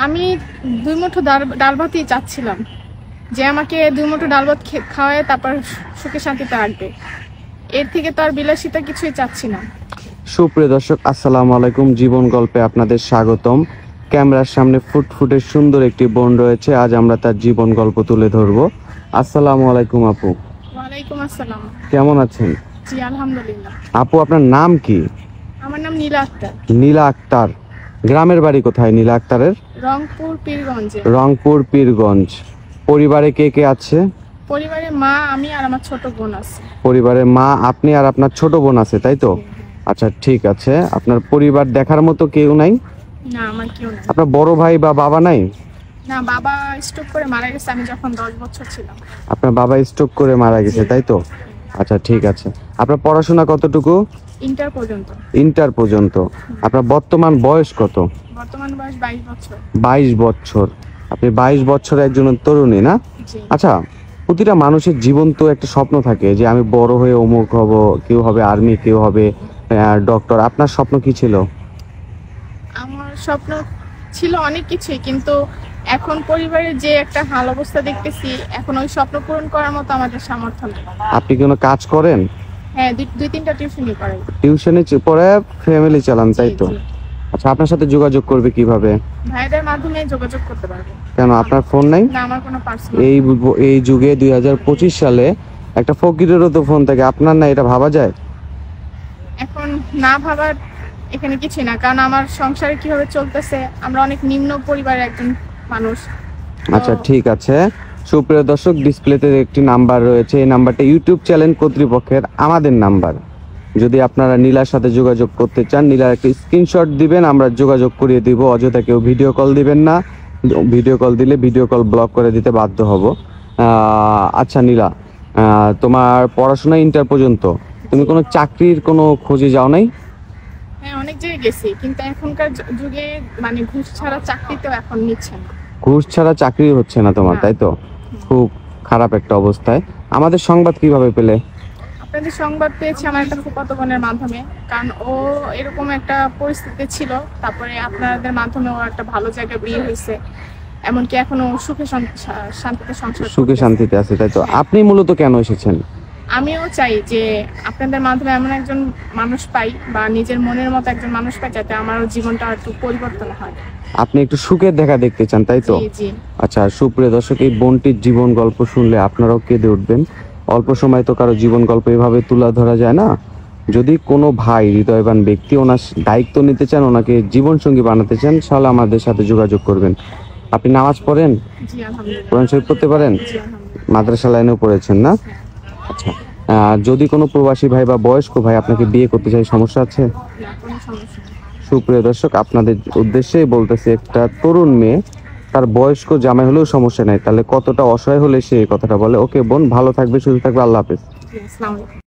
আমি 2 মুঠো ডাল ভাতই চাচ্ছিলাম, যে আমাকে 2 মুঠো ডাল ভাত খাওয়ায় তারপর সুখে শান্তিতে রাখবে। এর থেকে তো আর বিলাসিতা কিছুই চাচ্ছি না। সুপ্রিয় দর্শক, আসসালামু আলাইকুম। জীবন গল্পে আপনাদের স্বাগতম। ক্যামেরার সামনে ফুটফুটে সুন্দর একটি বোন রয়েছে। আজ আমরা তার জীবন গল্প তুলে ধরবো। আসসালামু আলাইকুম আপু। ওয়ালাইকুম আসসালাম। কেমন আছেন? জি আলহামদুলিল্লাহ। আপু, আপনার নাম কি? আমার নাম নীলা আক্তার। নীলা আক্তার। গ্রামের বাড়ি কোথায় নীলা আক্তারের? রংপুর পীরগঞ্জে। রংপুর পীরগঞ্জ। পরিবারে কে কে আছে? পরিবারে মা, আমি আর আমার ছোট বোন আছে। পরিবারে মা, আপনি আর আপনার ছোট বোন আছে, তাই তো? আচ্ছা, ঠিক আছে। আপনার পরিবার দেখার মতো কেউ নাই? না, আমার কেউ নেই। আপনার বড় ভাই বা বাবা নাই? না, বাবা স্ট্রোক করে মারা গেছে আমি যখন 10 বছর ছিলাম। আপনার বাবা স্ট্রোক করে মারা গেছে, তাই তো? আচ্ছা, ঠিক আছে। আপনার পড়াশোনা কতটুকু? ইন্টার পর্যন্ত। ইন্টার পর্যন্ত। আপনার বর্তমান বয়স কত? বর্তমান বয়স 22 বছর। 22 বছর। আপনি 22 বছরের একজন তরুণী, না? জি। আচ্ছা, প্রতিটা মানুষের জীবন তো একটা স্বপ্ন থাকে যে আমি বড় হয়ে অমুক হব, কেউ হবে আর্মি, কেউ হবে ডক্টর। আপনার স্বপ্ন কি ছিল? আমার স্বপ্ন ছিল অনেক কিছুই, কিন্তু এখন পরিবারের যে একটা হাল অবস্থা দেখতেছি, এখন ওই স্বপ্ন পূরণ করার মতো আমাদের সামর্থ্য নেই। আপনি কোনো কাজ করেন? হ্যাঁ, 2-3টা টিউশনই করাই। টিউশনে পড়ে ফ্যামিলি চালান, তাই তো? জি, জি। আচ্ছা, আপনার সাথে যোগাযোগ করবে কিভাবে? ভাইদের মাধ্যমে যোগাযোগ করতে পারবো। কেন, আপনার ফোন নাই? না, আমার কোনো পার্সোনাল। এই যুগে 2025 সালে একটা ফকিরেরও তো ফোন থাকে, আপনার না? এটা ভাবা যায়? এখন না ভাবার এখানে কিছুই না, কারণ আমার সংসারে কিভাবে চলতেছে, আমরা অনেক নিম্ন পরিবারের একজন মানুষ। আচ্ছা, ঠিক আছে। সুপ্রিয় দর্শক, ডিসপ্লেতে একটি নাম্বার রয়েছে। এই নাম্বারটা ইউটিউব চ্যানেল কর্তৃপক্ষের আমাদের নাম্বার। যদি আপনারা নীলার সাথে যোগাযোগ করতে চান, নীলার একটা স্ক্রিনশট দিবেন, আমরা যোগাযোগ করিয়ে দিব। অযথা কেউ ভিডিও কল দিবেন না। ভিডিও কল দিলে ভিডিও কল ব্লক করে দিতে বাধ্য হব। আচ্ছা নীলা, তোমার পড়াশোনা ইন্টার পর্যন্ত। তুমি কোনো চাকরির কোনো খোঁজে যাও নাই? হ্যাঁ, অনেক জায়গায় গেছি, কিন্তু এখনকার যুগে মানে ঘুষ ছাড়া চাকরিতেও এখন নিচ্ছে না। ঘুষ ছাড়া চাকরি হচ্ছে না তোমার, তাই তো? খুব খারাপ একটা অবস্থায়। আমাদের সংবাদ কিভাবে পেলে? আপনাদের সংবাদ পেয়েছি আমার একটা ফুফাতো বোনের মাধ্যমে, কারণ ও এরকম একটা পরিস্থিতি ছিল। তারপরে আপনাদের মাধ্যমে ও একটা ভালো জায়গায় বিয়ে হয়েছে, এমনকি এখনো সুখে শান্তিতে সংসার সুখে করতেছে। শান্তিতে আছে, তাই তো? আপনি মূলত কেন এসেছেন? আমিও চাই যে আপনাদের মাধ্যমে এমন একজন মানুষ পাই, বা নিজের মনের মতো একজন মানুষ পাই, যাতে আমারও জীবনটা একটু পরিবর্তন হয়। আপনি একটু সুখের দেখা দেখতে চান, তাই তো? জি, জি। আচ্ছা, সুপ্রিয় দর্শক, এই বোনটির জীবন গল্প শুনলে আপনারাও কেঁদে উঠবেন। অল্প সময় তো কারো জীবন গল্প এভাবে তুলে ধরা যায় না। যদি কোনো ভাই, হৃদয়বান ব্যক্তি ওনার দায়িত্ব নিতে চান, ওনাকে জীবন সঙ্গী বানাতে চান, তাহলে আমাদের সাথে যোগাযোগ করবেন। আপনি নামাজ পড়েন? জি আলহামদুলিল্লাহ। কোরআন শরীফ পড়তে পারেন? জি আলহামদুলিল্লাহ। মাদ্রাসা লাইনেও পড়েছেন, না? আচ্ছা, যদি কোনো প্রবাসী ভাই বা বয়স্ক ভাই আপনাকে বিয়ে করতে চায়, সমস্যা আছে? না, কোনো সমস্যা নেই। সুপ্রিয় দর্শক, আপনাদের উদ্দেশ্যেই বলতেছি, একটা তরুণ মেয়ে, তার বয়স্ক জামাই হলেও সমস্যা নাই, তাহলে কতটা অসহায় হলে সে এই কথাটা বলে। ওকে বোন, ভালো থাকবে, সুস্থ থাকবে, আল্লাহ হাফেজ। জি, আসসালামু আলাইকুম।